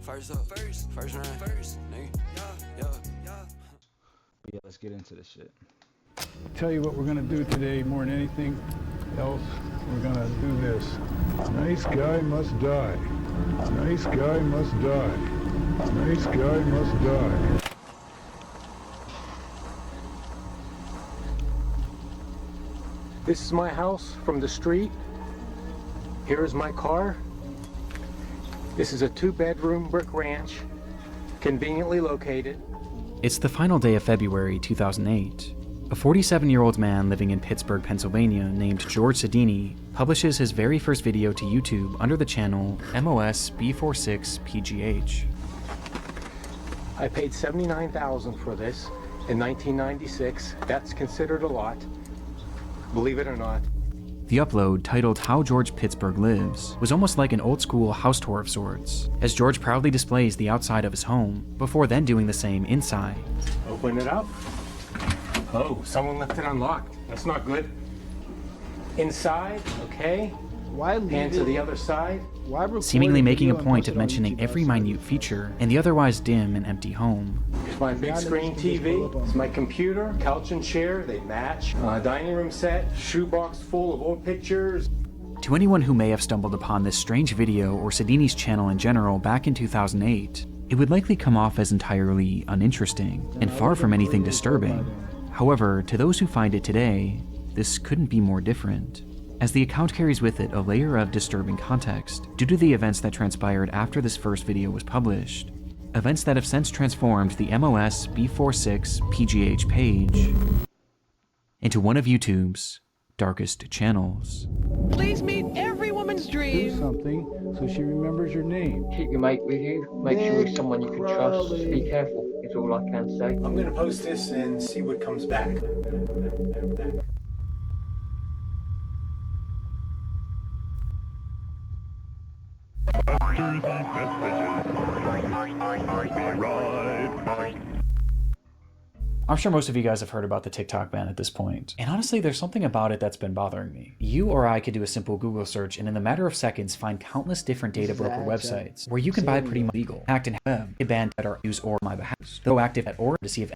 First up, first round, nigga. Yeah, let's get into this shit. Tell you what we're gonna do today more than anything else. We're gonna do this. Nice guy must die. Nice guy must die. Nice guy must die. This is my house from the street. Here is my car. This is a 2-bedroom brick ranch, conveniently located. It's the final day of February 2008. A 47-year-old man living in Pittsburgh, Pennsylvania named George Hndsonnn publishes his very first video to YouTube under the channel MOS B46PGH. I paid $79,000 for this in 1996. That's considered a lot, believe it or not. The upload, titled How George Pittsburgh Lives, was almost like an old-school house tour of sorts, as George proudly displays the outside of his home, before then doing the same inside. Open it up. Oh, someone left it unlocked. That's not good. Inside, okay. Why leave And to the other side. Seemingly making a point of mentioning every minute feature in the otherwise dim and empty home. Here's my big screen TV. It's my computer, couch and chair, they match. Dining room set, shoebox full of old pictures. To anyone who may have stumbled upon this strange video or Hndsonn's channel in general back in 2008, it would likely come off as entirely uninteresting and far from anything disturbing. However, to those who find it today, this couldn't be more different, as the account carries with it a layer of disturbing context due to the events that transpired after this first video was published, events that have since transformed the MOS B46PGH page into one of YouTube's darkest channels. Please meet every woman's Do dream. something so she remembers your name. Keep your mate with you. Make sure it's someone you can trust. Just be careful, is all I can say. I'm gonna post this and see what comes back. I'm sure most of you guys have heard about the TikTok ban at this point, and honestly there's something about it that's been bothering me. You or I could do a simple Google search and in a matter of seconds find countless different data broker websites where you can buy pretty much legal, act in web, get banned at our use or my behalf, though active at or to see if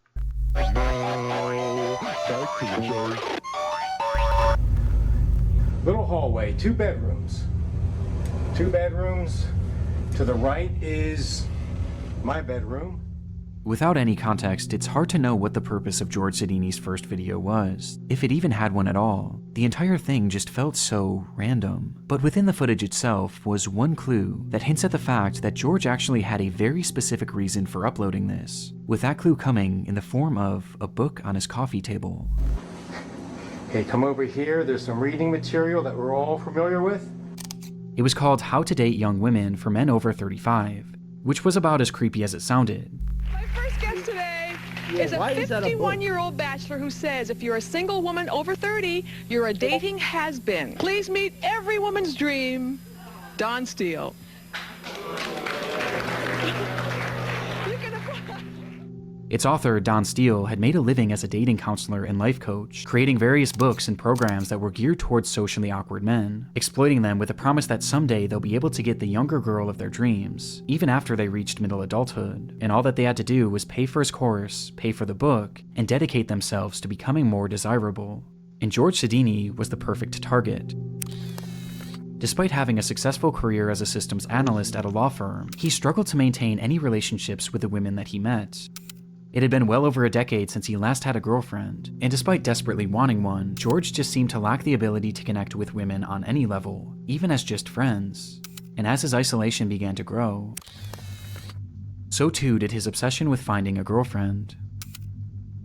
Little hallway, 2 bedrooms. 2 bedrooms. To the right is my bedroom. Without any context, it's hard to know what the purpose of George Hndsonn's first video was, if it even had one at all. The entire thing just felt so random. But within the footage itself was one clue that hints at the fact that George actually had a very specific reason for uploading this, with that clue coming in the form of a book on his coffee table. Okay, come over here. There's some reading material that we're all familiar with. It was called How to Date Young Women for Men Over 35, which was about as creepy as it sounded. My first guest today is a 51-year-old bachelor who says if you're a single woman over 30, you're a dating has-been. Please meet every woman's dream, Don Steele. Its author, Don Steele, had made a living as a dating counselor and life coach, creating various books and programs that were geared towards socially awkward men, exploiting them with the promise that someday they'll be able to get the younger girl of their dreams, even after they reached middle adulthood, and all that they had to do was pay for his course, pay for the book, and dedicate themselves to becoming more desirable. And George Hndsonn was the perfect target. Despite having a successful career as a systems analyst at a law firm, he struggled to maintain any relationships with the women that he met. It had been well over a decade since he last had a girlfriend, and despite desperately wanting one, George just seemed to lack the ability to connect with women on any level, even as just friends. And as his isolation began to grow, so too did his obsession with finding a girlfriend.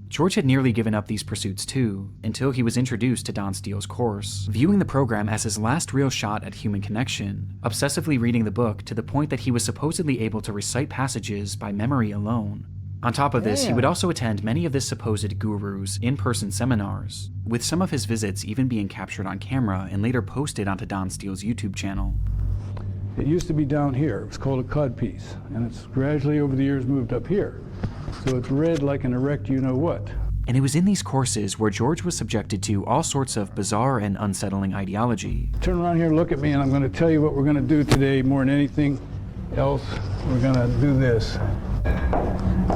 George had nearly given up these pursuits too, until he was introduced to Don Steele's course, viewing the program as his last real shot at human connection, obsessively reading the book to the point that he was supposedly able to recite passages by memory alone. On top of this, he would also attend many of this supposed guru's in-person seminars, with some of his visits even being captured on camera and later posted onto Don Steele's YouTube channel. It used to be down here. It was called a codpiece, and it's gradually over the years moved up here. So it's read like an erect you-know-what. And it was in these courses where George was subjected to all sorts of bizarre and unsettling ideology. Turn around here, look at me, and I'm going to tell you what we're going to do today more than anything else we're gonna do this.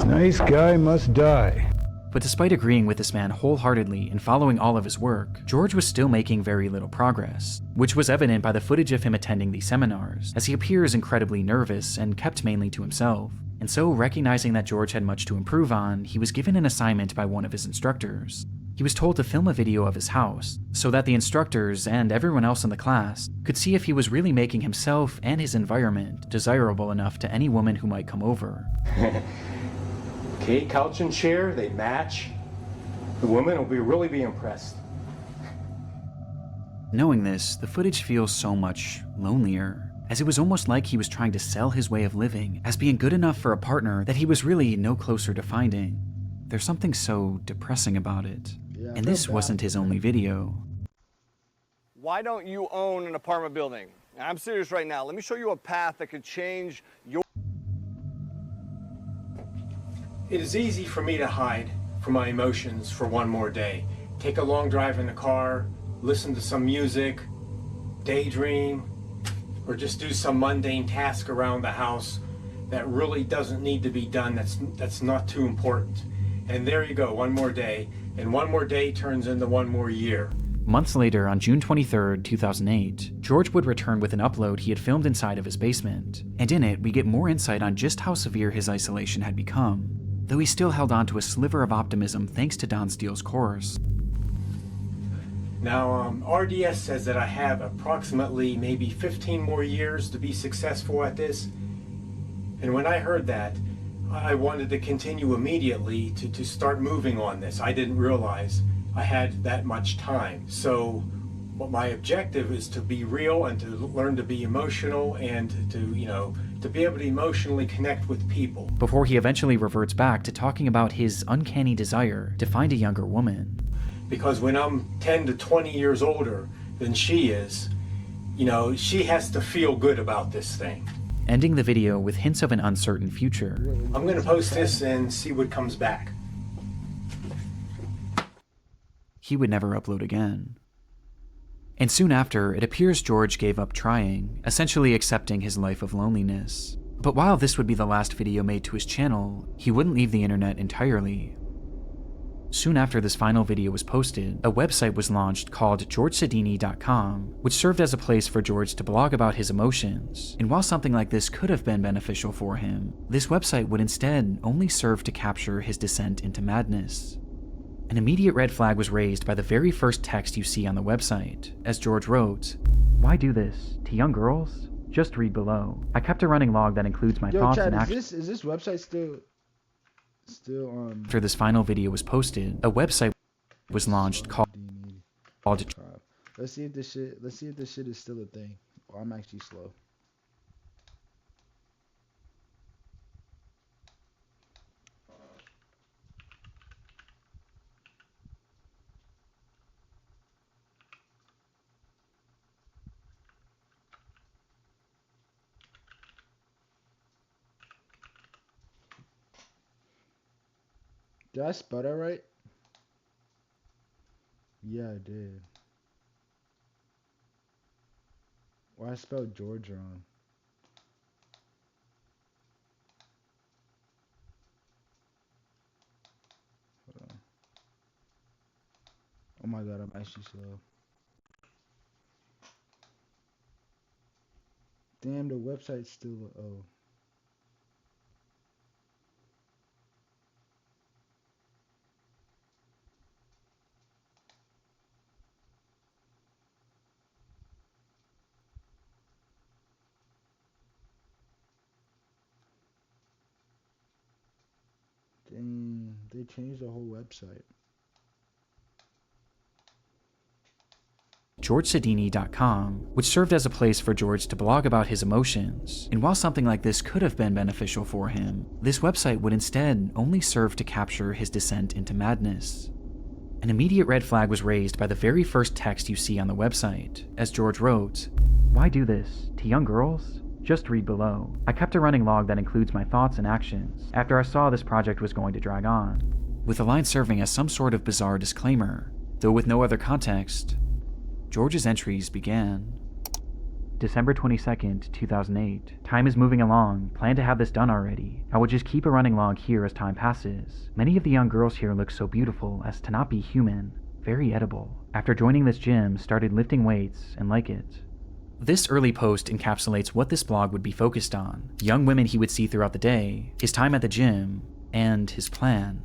Nice guy must die. But despite agreeing with this man wholeheartedly and following all of his work, George was still making very little progress, which was evident by the footage of him attending these seminars, as he appears incredibly nervous and kept mainly to himself. And so, recognizing that George had much to improve on, he was given an assignment by one of his instructors. He was told to film a video of his house, so that the instructors and everyone else in the class could see if he was really making himself and his environment desirable enough to any woman who might come over. Okay, couch and chair, they match. The woman will really be impressed. Knowing this, the footage feels so much lonelier, as it was almost like he was trying to sell his way of living as being good enough for a partner that he was really no closer to finding. There's something so depressing about it. Yeah, And this wasn't his only video. Why don't you own an apartment building? I'm serious right now. Let me show you a path that could change your... It is easy for me to hide from my emotions for one more day. Take a long drive in the car, listen to some music, daydream, or just do some mundane task around the house that really doesn't need to be done, that's not too important. And there you go, one more day, and one more day turns into one more year. Months later, on June 23rd, 2008, George would return with an upload he had filmed inside of his basement, and in it we get more insight on just how severe his isolation had become, though he still held on to a sliver of optimism thanks to Don Steele's course. Now, RDS says that I have approximately maybe 15 more years to be successful at this, and when I heard that, I wanted to continue immediately to start moving on this. I didn't realize I had that much time. So what my objective is to be real and to learn to be emotional and to be able to emotionally connect with people. Before he eventually reverts back to talking about his uncanny desire to find a younger woman. Because when I'm 10 to 20 years older than she is, she has to feel good about this thing. Ending the video with hints of an uncertain future. I'm going to post this and see what comes back. He would never upload again. And soon after, it appears George gave up trying, essentially accepting his life of loneliness. But while this would be the last video made to his channel, he wouldn't leave the internet entirely. Soon after this final video was posted, a website was launched called sccials.com, which served as a place for George to blog about his emotions. And while something like this could have been beneficial for him, this website would instead only serve to capture his descent into madness. An immediate red flag was raised by the very first text you see on the website, as George wrote, "Why do this? To young girls? Just read below. I kept a running log that includes my thoughts Chad, and actions." is this website still on? After this final video was posted, a website was launched called Let's see if this shit is still a thing. Oh, I'm actually slow. Did I spell that right? Yeah, I did. Why I spelled George wrong? Hold on. Oh my god, I'm actually slow. Damn, the website's still oh. Dang, they changed the whole website. GeorgeSedini.com, which served as a place for George to blog about his emotions. And while something like this could have been beneficial for him, this website would instead only serve to capture his descent into madness. An immediate red flag was raised by the very first text you see on the website, as George wrote, "Why do this? To young girls? Just read below. I kept a running log that includes my thoughts and actions after I saw this project was going to drag on," with the line serving as some sort of bizarre disclaimer, though with no other context. George's entries began. December 22nd, 2008. Time is moving along. Plan to have this done already. I will just keep a running log here as time passes. Many of the young girls here look so beautiful as to not be human. Very edible. After joining this gym, started lifting weights and like it. This early post encapsulates what this blog would be focused on. The young women he would see throughout the day, his time at the gym, and his plan.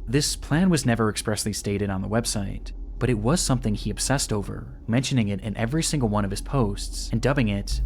This plan was never expressly stated on the website, but it was something he obsessed over, mentioning it in every single one of his posts and dubbing it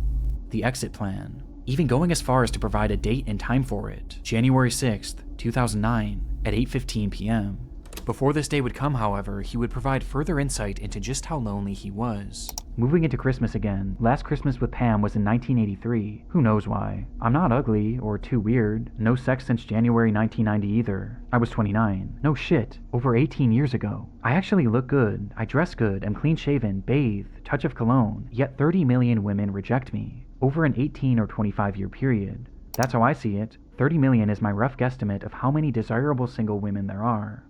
the exit plan, even going as far as to provide a date and time for it, January 6th, 2009 at 8:15 p.m. Before this day would come, however, he would provide further insight into just how lonely he was. Moving into Christmas again, last Christmas with Pam was in 1983. Who knows why? I'm not ugly or too weird. No sex since January 1990 either. I was 29. No shit. Over 18 years ago. I actually look good. I dress good. Am clean shaven, bathe, touch of cologne. Yet 30 million women reject me. Over an 18 or 25 year period. That's how I see it. 30 million is my rough guesstimate of how many desirable single women there are.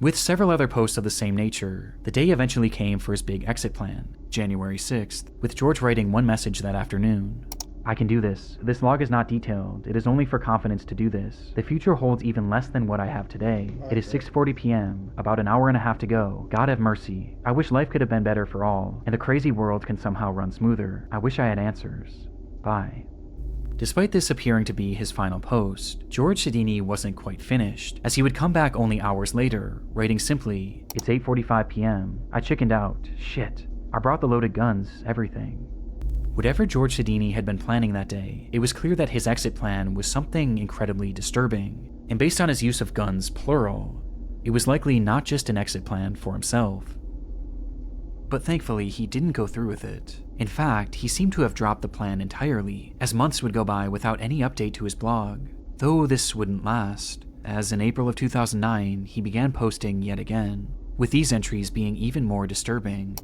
With several other posts of the same nature, the day eventually came for his big exit plan, January 6th, with George writing one message that afternoon. I can do this. This log is not detailed. It is only for confidence to do this. The future holds even less than what I have today. It is 6:40 p.m., about an hour and a half to go. God have mercy. I wish life could have been better for all, and the crazy world can somehow run smoother. I wish I had answers. Bye. Despite this appearing to be his final post, George Hndsonnn wasn't quite finished, as he would come back only hours later, writing simply, "It's 8:45 p.m. I chickened out. Shit. I brought the loaded guns, everything." Whatever George Hndsonnn had been planning that day, it was clear that his exit plan was something incredibly disturbing, and based on his use of guns, plural, it was likely not just an exit plan for himself. But thankfully, he didn't go through with it. In fact, he seemed to have dropped the plan entirely, as months would go by without any update to his blog. Though this wouldn't last, as in April of 2009, he began posting yet again, with these entries being even more disturbing.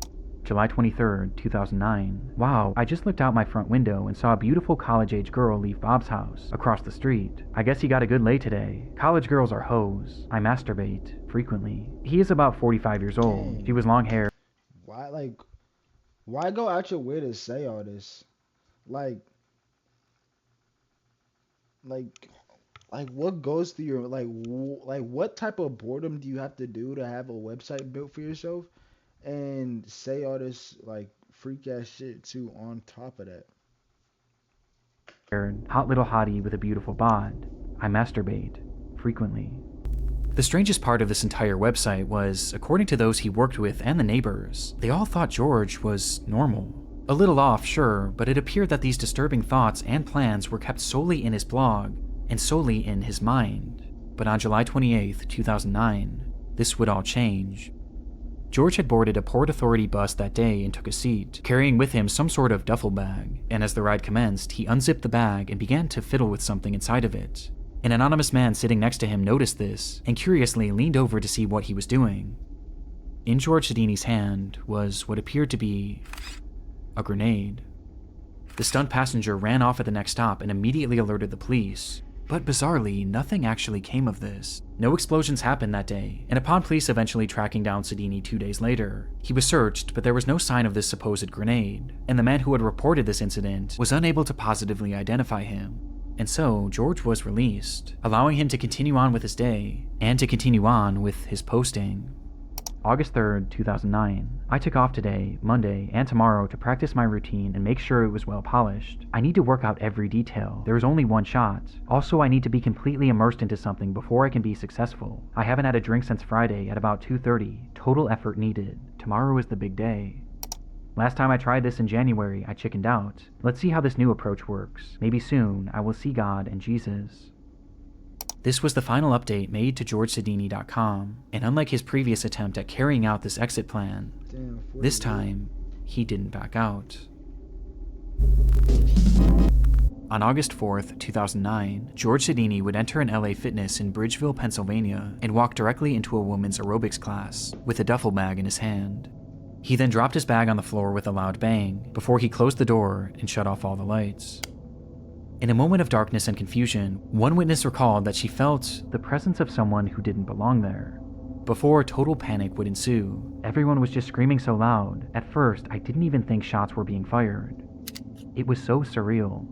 July 23rd, 2009. Wow, I just looked out my front window and saw a beautiful college-age girl leave Bob's house, across the street. I guess he got a good lay today. College girls are hoes. I masturbate, frequently. He is about 45 years old. She was long hair. Why go out your way to say all this? Like what goes through your, what type of boredom do you have to do to have a website built for yourself and say all this, freak ass shit too on top of that? Hot little hottie with a beautiful bod. I masturbate, frequently. The strangest part of this entire website was, according to those he worked with and the neighbors, they all thought George was normal. A little off, sure, but it appeared that these disturbing thoughts and plans were kept solely in his blog, and solely in his mind. But on July 28th, 2009, this would all change. George had boarded a Port Authority bus that day and took a seat, carrying with him some sort of duffel bag, and as the ride commenced, he unzipped the bag and began to fiddle with something inside of it. An anonymous man sitting next to him noticed this, and curiously leaned over to see what he was doing. In George Hndsonn's hand was what appeared to be a grenade. The stunned passenger ran off at the next stop and immediately alerted the police. But bizarrely, nothing actually came of this. No explosions happened that day, and upon police eventually tracking down Hndsonnn 2 days later, he was searched, but there was no sign of this supposed grenade, and the man who had reported this incident was unable to positively identify him. And so, George was released, allowing him to continue on with his day, and to continue on with his posting. August 3rd, 2009. I took off today, Monday, and tomorrow to practice my routine and make sure it was well polished. I need to work out every detail. There is only one shot. Also, I need to be completely immersed into something before I can be successful. I haven't had a drink since Friday at about 2:30. Total effort needed. Tomorrow is the big day. Last time I tried this in January, I chickened out. Let's see how this new approach works. Maybe soon, I will see God and Jesus. This was the final update made to GeorgeHndsonnn.com, and unlike his previous attempt at carrying out this exit plan, this time, he didn't back out. On August 4th, 2009, George Hndsonnn would enter an LA Fitness in Bridgeville, Pennsylvania, and walk directly into a woman's aerobics class, with a duffel bag in his hand. He then dropped his bag on the floor with a loud bang, before he closed the door and shut off all the lights. In a moment of darkness and confusion, one witness recalled that she felt the presence of someone who didn't belong there. Before total panic would ensue, everyone was just screaming so loud. At first, I didn't even think shots were being fired. It was so surreal.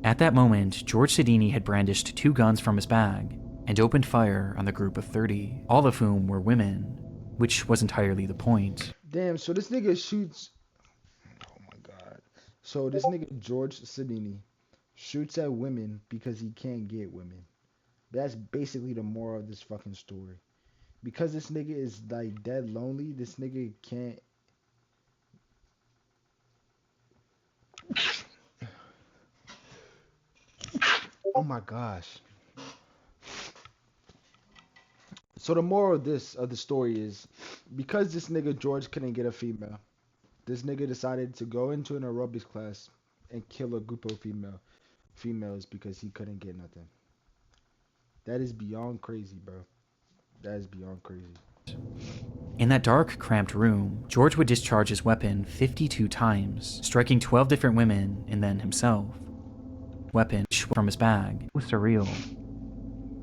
At that moment, George Hndsonnn had brandished 2 guns from his bag and opened fire on the group of 30, all of whom were women, which was entirely the point. Damn, so this nigga shoots. Oh my god. So this nigga George Hndsonnn shoots at women because he can't get women. That's basically the moral of this fucking story. Because this nigga is like dead lonely, this nigga can't. Oh my gosh. So the moral of the story is, because this nigga George couldn't get a female, this nigga decided to go into an aerobics class and kill a group of females because he couldn't get nothing. That is beyond crazy, bro. That is beyond crazy. In that dark, cramped room, George would discharge his weapon 52 times, striking 12 different women and then himself. Weapon from his bag. It was surreal.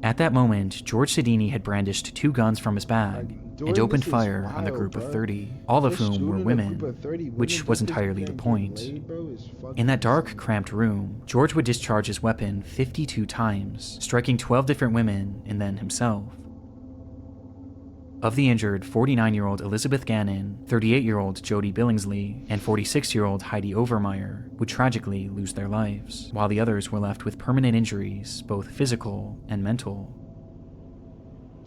At that moment, George Hndsonnn had brandished 2 guns from his bag and opened fire on the group of 30, all of whom were women, which was entirely the point. In that dark, cramped room, George would discharge his weapon 52 times, striking 12 different women and then himself. Of the injured, 49-year-old Elizabeth Gannon, 38-year-old Jody Billingsley, and 46-year-old Heidi Overmeyer would tragically lose their lives, while the others were left with permanent injuries, both physical and mental.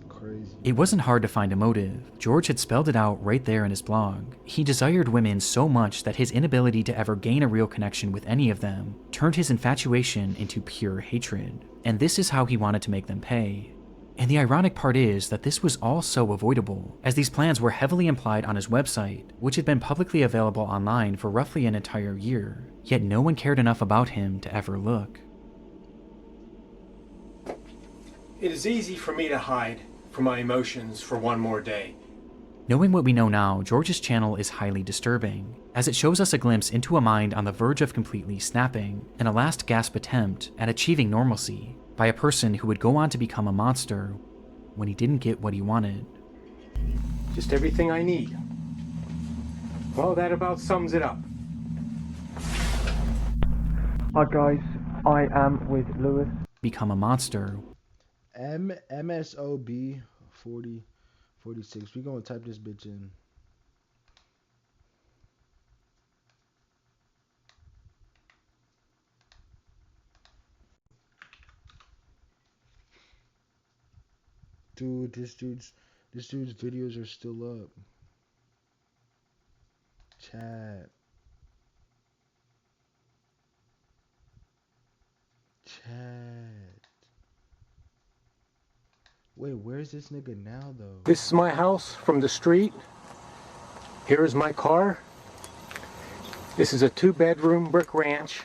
Crazy. It wasn't hard to find a motive. George had spelled it out right there in his blog. He desired women so much that his inability to ever gain a real connection with any of them turned his infatuation into pure hatred. And this is how he wanted to make them pay. And the ironic part is that this was all so avoidable, as these plans were heavily implied on his website, which had been publicly available online for roughly an entire year, yet no one cared enough about him to ever look. It is easy for me to hide from my emotions for one more day. Knowing what we know now, George's channel is highly disturbing, as it shows us a glimpse into a mind on the verge of completely snapping, in a last gasp attempt at achieving normalcy, by a person who would go on to become a monster when he didn't get what he wanted. Just everything I need. Well, that about sums it up. Hi guys, I am with Lewis. Become a monster. MSOB 4046. We gonna type this bitch in. Dude, this dude's videos are still up. Chat. Wait, where's this nigga now though? This is my house from the street. Here is my car. This is a 2-bedroom brick ranch,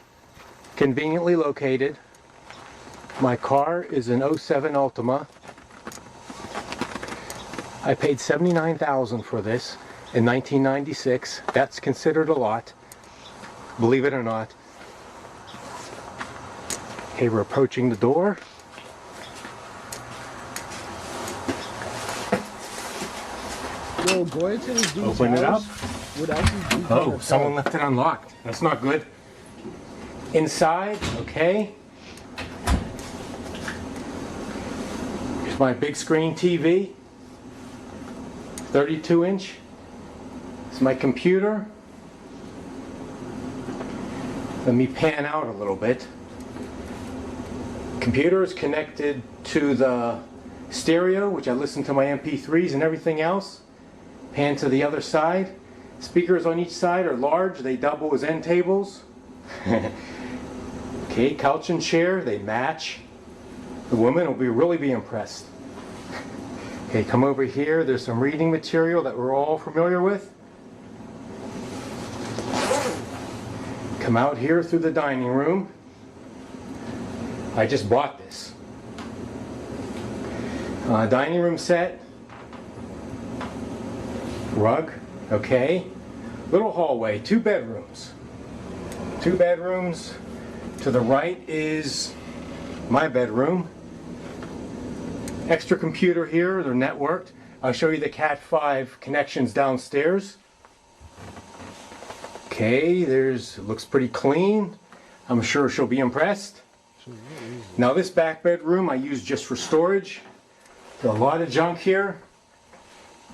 conveniently located. My car is an 07 Altima. I paid $79,000 for this in 1996. That's considered a lot, believe it or not. Okay, we're approaching the door. Yo, go into this dude's Open it house up. without these dudes on Oh, the someone top. left it unlocked. That's not good. Inside, okay. Here's my big screen TV. 32-inch. It's my computer. Let me pan out a little bit. Computer is connected to the stereo, which I listen to my MP3s and everything else. Pan to the other side. Speakers on each side are large. They double as end tables. Okay, couch and chair, they match. The woman will really be impressed. Okay, come over here. There's some reading material that we're all familiar with. Come out here through the dining room. I just bought this. Dining room set. Rug, okay. Little hallway, 2 bedrooms. 2 bedrooms. To the right is my bedroom. Extra computer here, they're networked. I'll show you the Cat 5 connections downstairs. Okay, looks pretty clean. I'm sure she'll be impressed. Now this back bedroom I use just for storage. There's a lot of junk here.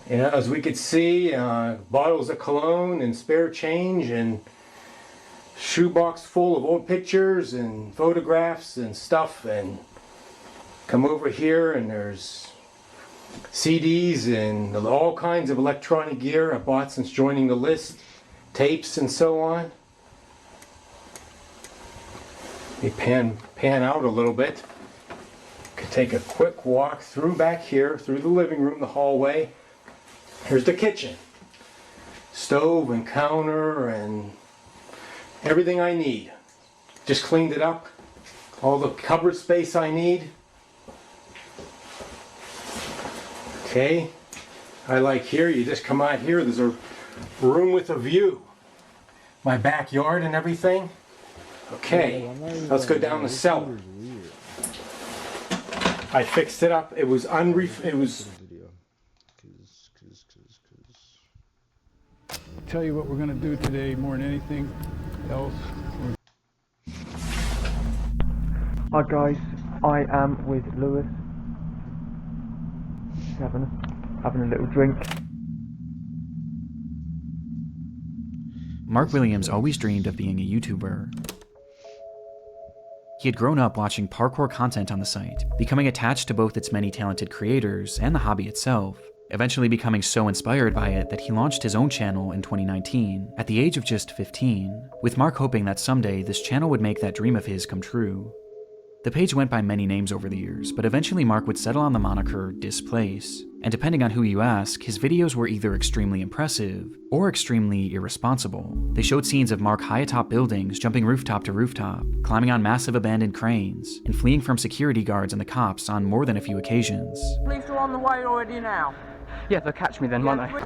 And as we could see, bottles of cologne and spare change and shoebox full of old pictures and photographs and stuff. And come over here and there's CDs and all kinds of electronic gear I bought since joining the list, tapes and so on. Let me pan out a little bit. Could take a quick walk through back here, through the living room, the hallway. Here's the kitchen. Stove and counter and everything I need. Just cleaned it up. All the cupboard space I need. Okay, I like here, you just come out here, there's a room with a view. My backyard and everything. Okay, let's go down the cellar. I fixed it up, it was Tell you what we're going to do today more than anything else. Hi guys, I am with Lewis. Having a little drink. Mark Williams always dreamed of being a YouTuber. He had grown up watching parkour content on the site, becoming attached to both its many talented creators and the hobby itself, eventually becoming so inspired by it that he launched his own channel in 2019, at the age of just 15, with Mark hoping that someday this channel would make that dream of his come true. The page went by many names over the years, but eventually Mark would settle on the moniker Displace, and depending on who you ask, his videos were either extremely impressive or extremely irresponsible. They showed scenes of Mark high atop buildings, jumping rooftop to rooftop, climbing on massive abandoned cranes, and fleeing from security guards and the cops on more than a few occasions. Police are on the way already now. Yeah, they'll catch me then, won't they?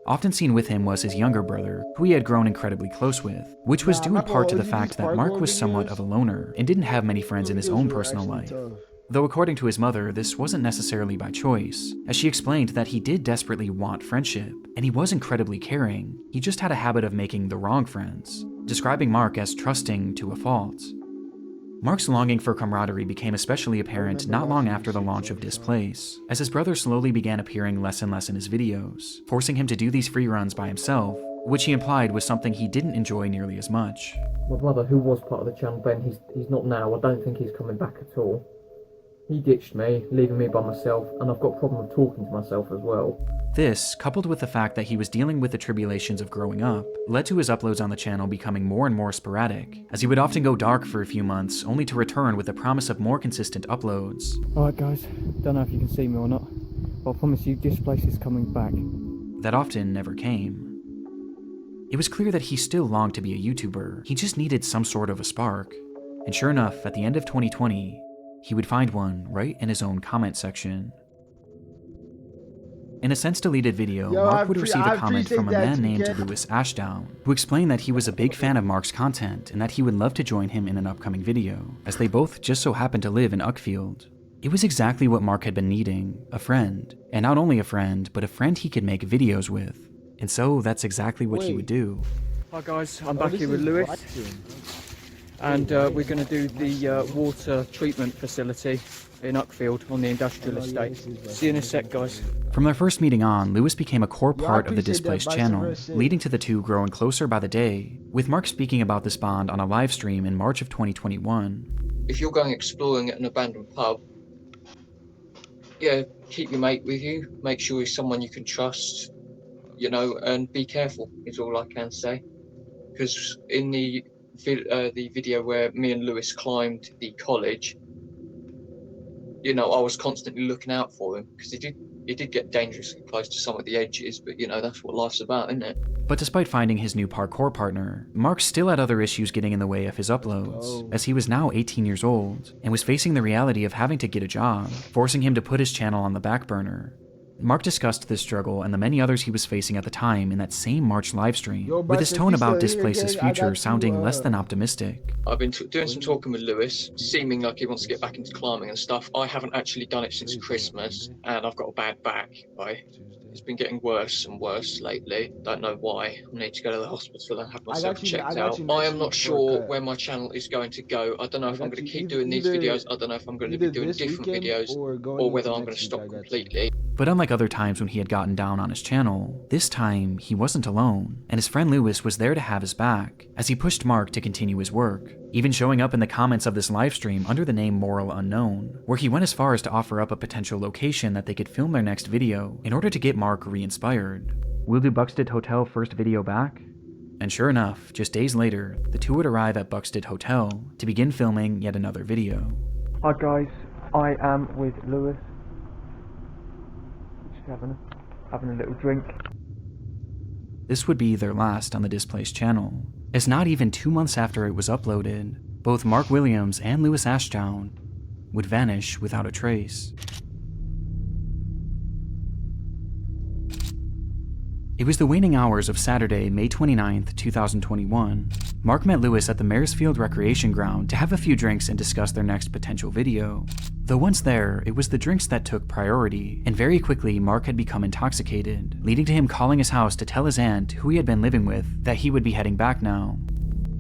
Often seen with him was his younger brother, who he had grown incredibly close with, which was due in part to the fact that Mark was somewhat of a loner and didn't have many friends in his own personal life. Though according to his mother, this wasn't necessarily by choice, as she explained that he did desperately want friendship, and he was incredibly caring, he just had a habit of making the wrong friends, describing Mark as trusting to a fault. Mark's longing for camaraderie became especially apparent not long after the launch of Displace, as his brother slowly began appearing less and less in his videos, forcing him to do these free runs by himself, which he implied was something he didn't enjoy nearly as much. My brother, who was part of the channel then, he's not now. I don't think he's coming back at all. He ditched me, leaving me by myself, and I've got a problem with talking to myself as well. This, coupled with the fact that he was dealing with the tribulations of growing up, led to his uploads on the channel becoming more and more sporadic, as he would often go dark for a few months, only to return with the promise of more consistent uploads. Alright guys, don't know if you can see me or not, but I promise you Displace is coming back. That often never came. It was clear that he still longed to be a YouTuber, he just needed some sort of a spark. And sure enough, at the end of 2020, he would find one right in his own comment section. In a since-deleted video, Mark would receive a comment from a man named Lewis Ashdown, who explained that he was a big fan of Mark's content and that he would love to join him in an upcoming video, as they both just so happened to live in Uckfield. It was exactly what Mark had been needing, a friend. And not only a friend, but a friend he could make videos with. And so that's exactly what he would do. Hi guys, I'm back here with Lewis. And we're going to do the water treatment facility in Uckfield on the industrial estate. See you in a sec, guys. From their first meeting on, Lewis became a core part of the Displaced channel, leading to the two growing closer by the day, with Mark speaking about this bond on a live stream in March of 2021. If you're going exploring at an abandoned pub, yeah, keep your mate with you, make sure he's someone you can trust, you know, and be careful is all I can say. Because in the video where me and Lewis climbed the college, you know, I was constantly looking out for him because he did get dangerously close to some of the edges, but you know, that's what life's about, isn't it? But despite finding his new parkour partner, Mark still had other issues getting in the way of his uploads, as he was now 18 years old and was facing the reality of having to get a job, forcing him to put his channel on the back burner. Mark discussed this struggle and the many others he was facing at the time in that same March livestream, with his tone about Displace's future sounding less than optimistic. I've been doing some talking with Lewis, seeming like he wants to get back into climbing and stuff. I haven't actually done it since Christmas, and I've got a bad back, right? It's been getting worse and worse lately. Don't know why. I need to go to the hospital and have myself checked out. I am not sure where my channel is going to go. I don't know if I'm going to keep doing these videos. I don't know if I'm going to be doing different videos or whether I'm going to stop completely. But unlike other times when he had gotten down on his channel, this time he wasn't alone, and his friend Lewis was there to have his back as he pushed Mark to continue his work, even showing up in the comments of this livestream under the name Moral Unknown, where he went as far as to offer up a potential location that they could film their next video in order to get Mark re-inspired. We'll do Buxted Hotel first video back? And sure enough, just days later, the two would arrive at Buxted Hotel to begin filming yet another video. Hi guys, I am with Lewis. Just having a little drink. This would be their last on the Displaced channel, as not even 2 months after it was uploaded, both Mark Williams and Lewis Ashdown would vanish without a trace. It was the waning hours of Saturday, May 29th, 2021. Mark met Lewis at the Maresfield Recreation Ground to have a few drinks and discuss their next potential video. Though once there, it was the drinks that took priority, and very quickly Mark had become intoxicated, leading to him calling his house to tell his aunt, who he had been living with, that he would be heading back now.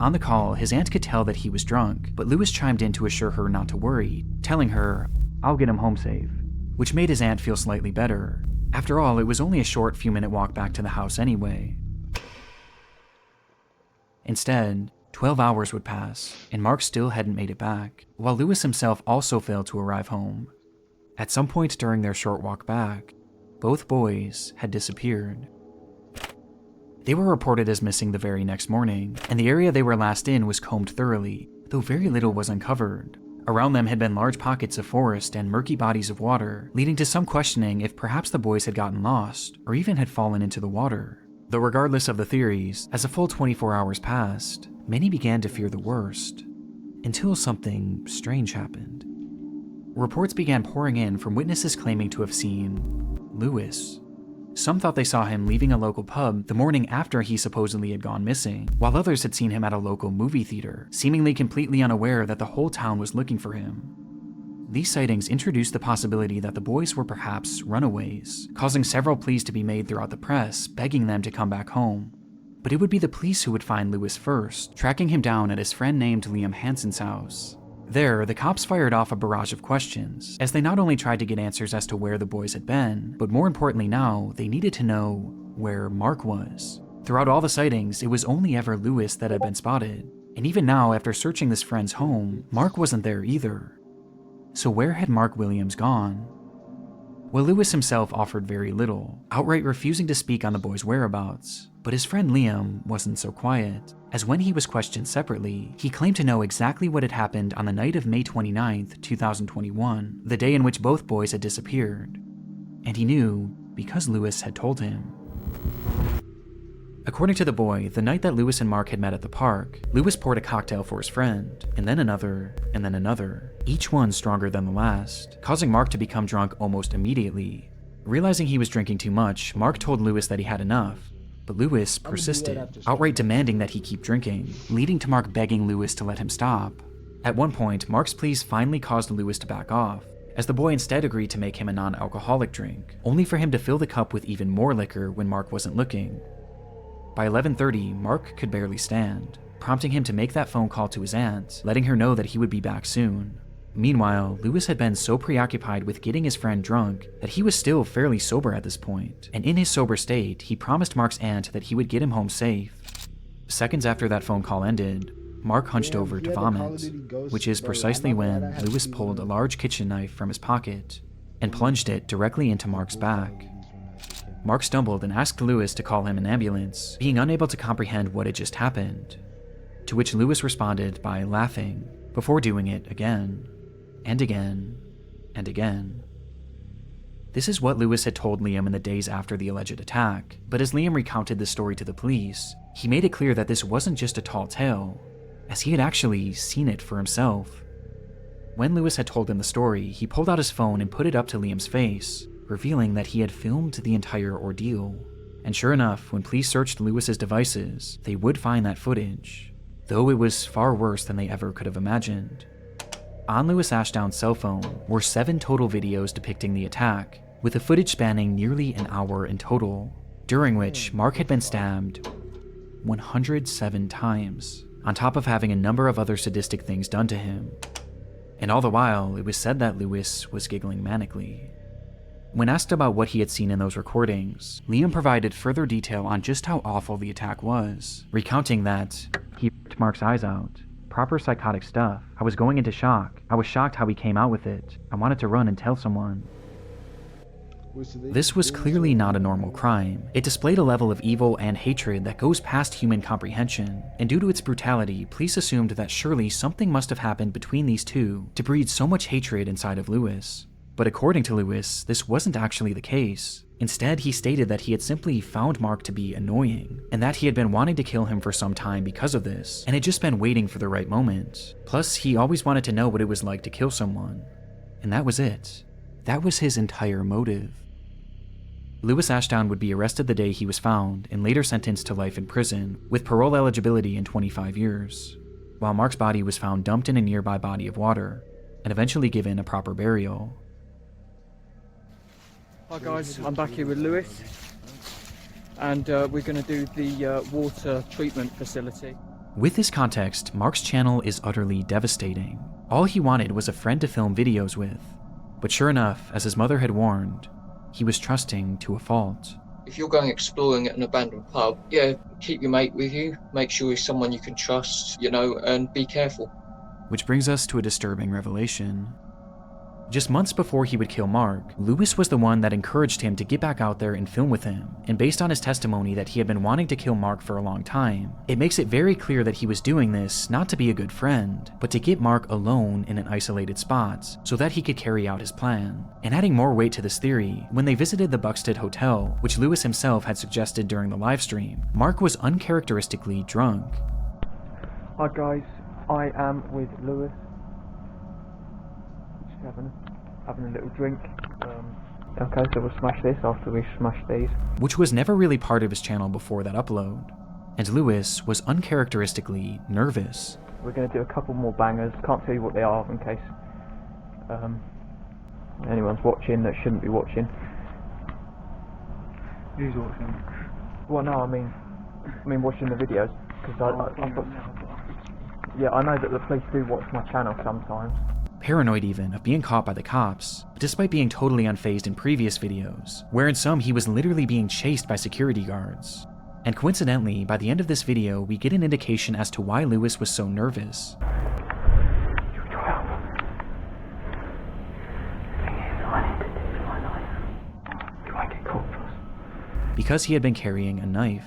On the call, his aunt could tell that he was drunk, but Lewis chimed in to assure her not to worry, telling her, "I'll get him home safe," which made his aunt feel slightly better. After all, it was only a short few-minute walk back to the house anyway. Instead, 12 hours would pass, and Mark still hadn't made it back, while Lewis himself also failed to arrive home. At some point during their short walk back, both boys had disappeared. They were reported as missing the very next morning, and the area they were last in was combed thoroughly, though very little was uncovered. Around them had been large pockets of forest and murky bodies of water, leading to some questioning if perhaps the boys had gotten lost, or even had fallen into the water. Though regardless of the theories, as a full 24 hours passed, many began to fear the worst, until something strange happened. Reports began pouring in from witnesses claiming to have seen Lewis. Some thought they saw him leaving a local pub the morning after he supposedly had gone missing, while others had seen him at a local movie theater, seemingly completely unaware that the whole town was looking for him. These sightings introduced the possibility that the boys were perhaps runaways, causing several pleas to be made throughout the press, begging them to come back home. But it would be the police who would find Lewis first, tracking him down at his friend named Liam Hanson's house. There, the cops fired off a barrage of questions, as they not only tried to get answers as to where the boys had been, but more importantly now, they needed to know where Mark was. Throughout all the sightings, it was only ever Lewis that had been spotted, and even now, after searching this friend's home, Mark wasn't there either. So where had Mark Williams gone? Well, Lewis himself offered very little, outright refusing to speak on the boys' whereabouts, but his friend Liam wasn't so quiet, as when he was questioned separately, he claimed to know exactly what had happened on the night of May 29th, 2021, the day in which both boys had disappeared. And he knew because Lewis had told him. According to the boy, the night that Lewis and Mark had met at the park, Lewis poured a cocktail for his friend, and then another, each one stronger than the last, causing Mark to become drunk almost immediately. Realizing he was drinking too much, Mark told Lewis that he had enough, but Lewis persisted, outright demanding that he keep drinking, leading to Mark begging Lewis to let him stop. At one point, Mark's pleas finally caused Lewis to back off, as the boy instead agreed to make him a non-alcoholic drink, only for him to fill the cup with even more liquor when Mark wasn't looking. By 11:30, Mark could barely stand, prompting him to make that phone call to his aunt, letting her know that he would be back soon. Meanwhile, Lewis had been so preoccupied with getting his friend drunk that he was still fairly sober at this point, and in his sober state, he promised Mark's aunt that he would get him home safe. Seconds after that phone call ended, Mark hunched over to vomit, which is precisely when Lewis pulled a large kitchen knife from his pocket and plunged it directly into Mark's back. Mark stumbled and asked Lewis to call him an ambulance, being unable to comprehend what had just happened, to which Lewis responded by laughing, before doing it again, and again, and again. This is what Lewis had told Liam in the days after the alleged attack, but as Liam recounted the story to the police, he made it clear that this wasn't just a tall tale, as he had actually seen it for himself. When Lewis had told him the story, he pulled out his phone and put it up to Liam's face, revealing that he had filmed the entire ordeal. And sure enough, when police searched Lewis's devices, they would find that footage, though it was far worse than they ever could have imagined. On Lewis Ashdown's cell phone were 7 total videos depicting the attack, with the footage spanning nearly an hour in total, during which Mark had been stabbed 107 times, on top of having a number of other sadistic things done to him. And all the while, it was said that Lewis was giggling manically. When asked about what he had seen in those recordings, Liam provided further detail on just how awful the attack was, recounting that he ripped Mark's eyes out. Proper psychotic stuff. I was going into shock. I was shocked how he came out with it. I wanted to run and tell someone. This was clearly not a normal crime. It displayed a level of evil and hatred that goes past human comprehension, and due to its brutality, police assumed that surely something must have happened between these two to breed so much hatred inside of Lewis. But according to Lewis, this wasn't actually the case. Instead, he stated that he had simply found Mark to be annoying, and that he had been wanting to kill him for some time because of this, and had just been waiting for the right moment. Plus, he always wanted to know what it was like to kill someone. And that was it. That was his entire motive. Lewis Ashdown would be arrested the day he was found, and later sentenced to life in prison, with parole eligibility in 25 years, while Mark's body was found dumped in a nearby body of water, and eventually given a proper burial. Hi guys, I'm back here with Lewis, and we're going to do the water treatment facility. With this context, Mark's channel is utterly devastating. All he wanted was a friend to film videos with, but sure enough, as his mother had warned, he was trusting to a fault. If you're going exploring at an abandoned pub, yeah, keep your mate with you, make sure he's someone you can trust, you know, and be careful. Which brings us to a disturbing revelation. Just months before he would kill Mark, Lewis was the one that encouraged him to get back out there and film with him, and based on his testimony that he had been wanting to kill Mark for a long time, it makes it very clear that he was doing this not to be a good friend, but to get Mark alone in an isolated spot, so that he could carry out his plan. And adding more weight to this theory, when they visited the Buxted Hotel, which Lewis himself had suggested during the livestream, Mark was uncharacteristically drunk. Hi guys, I am with Lewis. Having a little drink. Okay, so we'll smash this after we smash these. Which was never really part of his channel before that upload. And Lewis was uncharacteristically nervous. We're going to do a couple more bangers. Can't tell you what they are in case anyone's watching that shouldn't be watching. Who's watching? Well, no, I mean watching the videos. Because yeah, I know that the police do watch my channel sometimes. Paranoid even of being caught by the cops, despite being totally unfazed in previous videos, where in some he was literally being chased by security guards. And coincidentally, by the end of this video, we get an indication as to why Lewis was so nervous. Because he had been carrying a knife.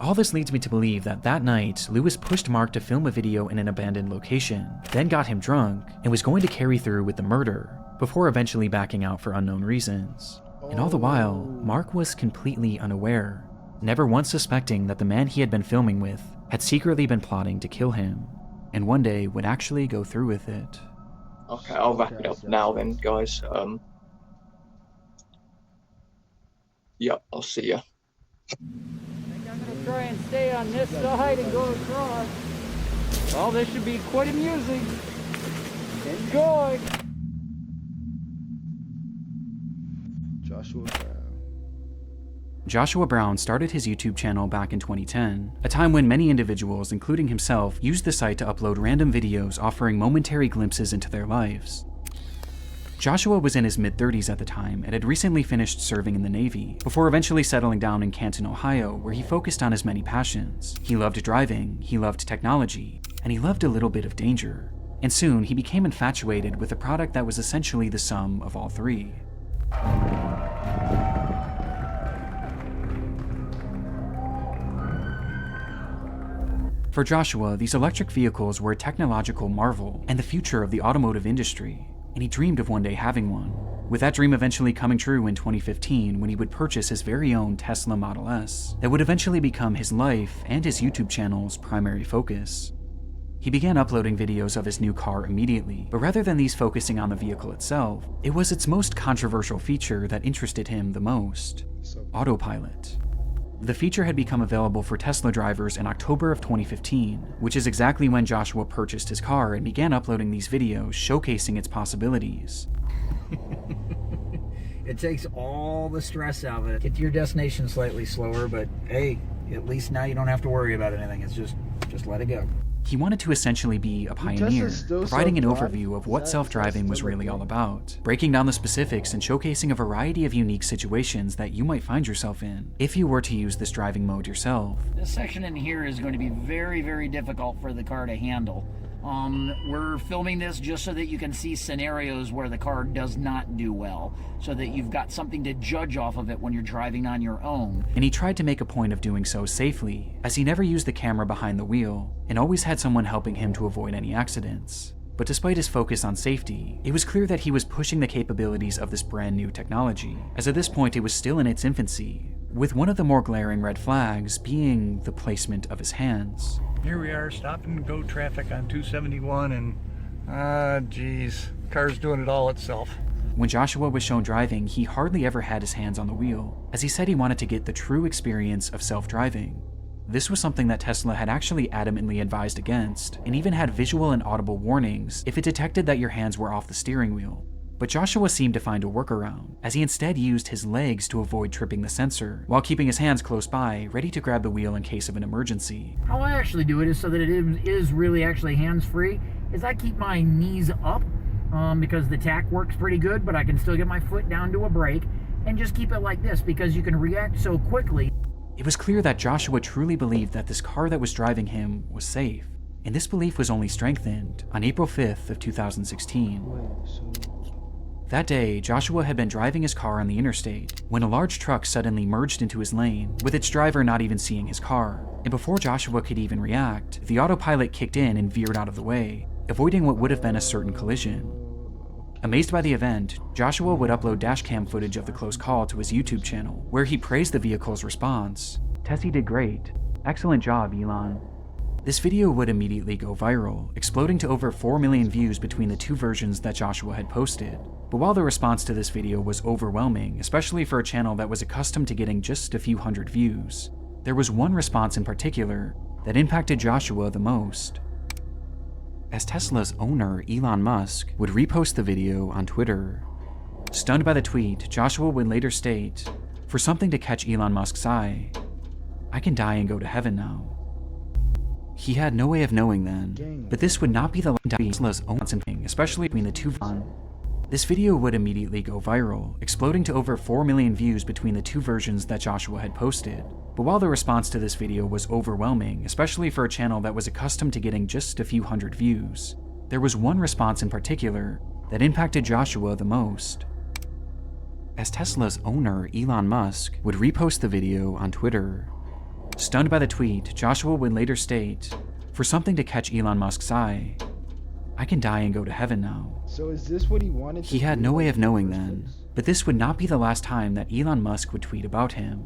All this leads me to believe that that night, Lewis pushed Mark to film a video in an abandoned location, then got him drunk, and was going to carry through with the murder, before eventually backing out for unknown reasons. And all the while, Mark was completely unaware, never once suspecting that the man he had been filming with had secretly been plotting to kill him, and one day would actually go through with it. Okay, I'll wrap it up now then, guys. Yep, I'll see ya. I'm going to try and stay on this side and go across. Well, this should be quite amusing. Enjoy! Joshua Brown started his YouTube channel back in 2010, a time when many individuals, including himself, used the site to upload random videos offering momentary glimpses into their lives. Joshua was in his mid-30s at the time and had recently finished serving in the Navy, before eventually settling down in Canton, Ohio, where he focused on his many passions. He loved driving, he loved technology, and he loved a little bit of danger. And soon, he became infatuated with a product that was essentially the sum of all three. For Joshua, these electric vehicles were a technological marvel and the future of the automotive industry, and he dreamed of one day having one, with that dream eventually coming true in 2015 when he would purchase his very own Tesla Model S that would eventually become his life and his YouTube channel's primary focus. He began uploading videos of his new car immediately, but rather than these focusing on the vehicle itself, it was its most controversial feature that interested him the most: autopilot. The feature had become available for Tesla drivers in October of 2015, which is exactly when Joshua purchased his car and began uploading these videos showcasing its possibilities. It takes all the stress out of it. Get to your destination slightly slower, but hey, at least now you don't have to worry about anything. It's just let it go. He wanted to essentially be a pioneer, providing an overview of what self-driving was really all about, breaking down the specifics and showcasing a variety of unique situations that you might find yourself in if you were to use this driving mode yourself. This section in here is going to be very, very difficult for the car to handle. We're filming this just so that you can see scenarios where the car does not do well, so that you've got something to judge off of it when you're driving on your own. And he tried to make a point of doing so safely, as he never used the camera behind the wheel, and always had someone helping him to avoid any accidents. But despite his focus on safety, it was clear that he was pushing the capabilities of this brand new technology, as at this point it was still in its infancy, with one of the more glaring red flags being the placement of his hands. Here we are, stop and go traffic on 271, and geez, car's doing it all itself. When Joshua was shown driving, he hardly ever had his hands on the wheel, as he said he wanted to get the true experience of self-driving. This was something that Tesla had actually adamantly advised against, and even had visual and audible warnings if it detected that your hands were off the steering wheel. But Joshua seemed to find a workaround, as he instead used his legs to avoid tripping the sensor, while keeping his hands close by, ready to grab the wheel in case of an emergency. How I actually do it is so that it is really actually hands-free, is I keep my knees up, because the tack works pretty good, but I can still get my foot down to a brake, and just keep it like this, because you can react so quickly. It was clear that Joshua truly believed that this car that was driving him was safe, and this belief was only strengthened on April 5th of 2016. That day, Joshua had been driving his car on the interstate when a large truck suddenly merged into his lane, with its driver not even seeing his car. And before Joshua could even react, the autopilot kicked in and veered out of the way, avoiding what would have been a certain collision. Amazed by the event, Joshua would upload dashcam footage of the close call to his YouTube channel, where he praised the vehicle's response. "Tessie did great. Excellent job, Elon." This video would immediately go viral, exploding to over 4 million views between the two versions that Joshua had posted. But while the response to this video was overwhelming, especially for a channel that was accustomed to getting just a few hundred views, there was one response in particular that impacted Joshua the most. As Tesla's owner, Elon Musk, would repost the video on Twitter. Stunned by the tweet, Joshua would later state, "For something to catch Elon Musk's eye, I can die and go to heaven now." He had no way of knowing then, but this would not be the last time Tesla's own thing, especially between the two. This video would immediately go viral, exploding to over 4 million views between the two versions that Joshua had posted. But while the response to this video was overwhelming, especially for a channel that was accustomed to getting just a few hundred views, there was one response in particular that impacted Joshua the most. As Tesla's owner, Elon Musk, would repost the video on Twitter. Stunned by the tweet, Joshua would later state, "For something to catch Elon Musk's eye, I can die and go to heaven now." So is this what he wanted? He had no way of knowing then, but this would not be the last time that Elon Musk would tweet about him,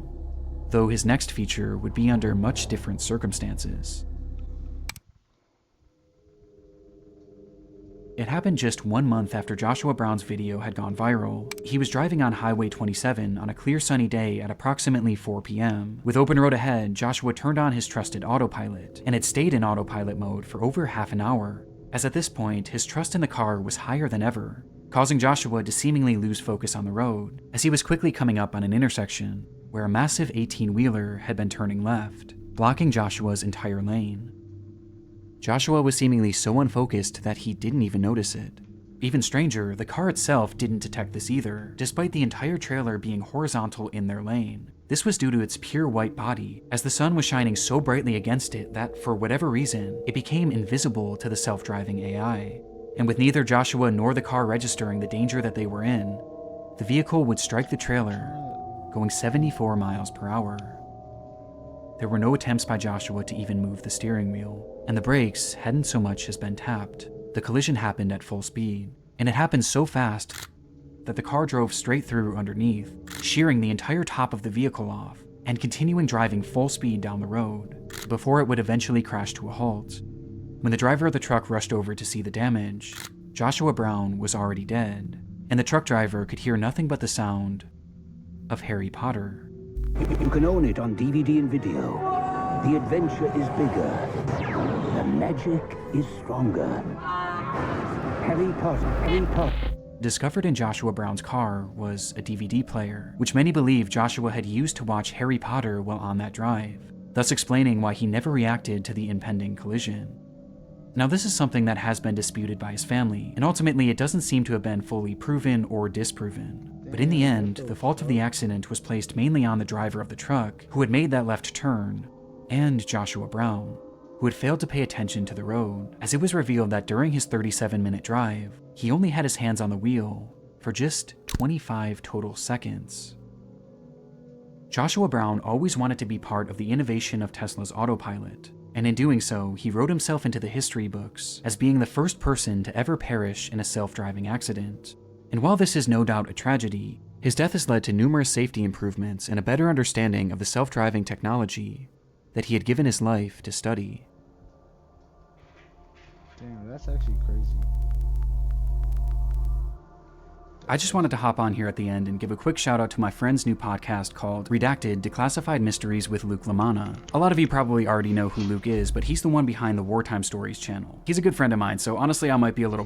though his next feature would be under much different circumstances. It happened just 1 month after Joshua Brown's video had gone viral. He was driving on Highway 27 on a clear sunny day at approximately 4 p.m. With open road ahead, Joshua turned on his trusted autopilot, and it stayed in autopilot mode for over half an hour, as at this point, his trust in the car was higher than ever, causing Joshua to seemingly lose focus on the road, as he was quickly coming up on an intersection where a massive 18-wheeler had been turning left, blocking Joshua's entire lane. Joshua was seemingly so unfocused that he didn't even notice it. Even stranger, the car itself didn't detect this either, despite the entire trailer being horizontal in their lane. This was due to its pure white body, as the sun was shining so brightly against it that, for whatever reason, it became invisible to the self-driving AI. And with neither Joshua nor the car registering the danger that they were in, the vehicle would strike the trailer, going 74 miles per hour. There were no attempts by Joshua to even move the steering wheel, and the brakes hadn't so much as been tapped. The collision happened at full speed, and it happened so fast that the car drove straight through underneath, shearing the entire top of the vehicle off, and continuing driving full speed down the road, before it would eventually crash to a halt. When the driver of the truck rushed over to see the damage, Joshua Brown was already dead, and the truck driver could hear nothing but the sound of Harry Potter. You can own it on DVD and video. The adventure is bigger. The magic is stronger. Harry Potter, Harry Potter. Discovered in Joshua Brown's car was a DVD player, which many believe Joshua had used to watch Harry Potter while on that drive, thus explaining why he never reacted to the impending collision. Now, this is something that has been disputed by his family, and ultimately it doesn't seem to have been fully proven or disproven. But in the end, the fault of the accident was placed mainly on the driver of the truck, who had made that left turn, and Joshua Brown, who had failed to pay attention to the road, as it was revealed that during his 37-minute drive, he only had his hands on the wheel for just 25 total seconds. Joshua Brown always wanted to be part of the innovation of Tesla's autopilot, and in doing so, he wrote himself into the history books as being the first person to ever perish in a self-driving accident. And while this is no doubt a tragedy, his death has led to numerous safety improvements and a better understanding of the self-driving technology that he had given his life to study. Damn, that's actually crazy. I just wanted to hop on here at the end and give a quick shout out to my friend's new podcast called Redacted: Declassified Mysteries with Luke LaManna. A lot of you probably already know who Luke is, but he's the one behind the Wartime Stories channel. He's a good friend of mine, so honestly I might be a little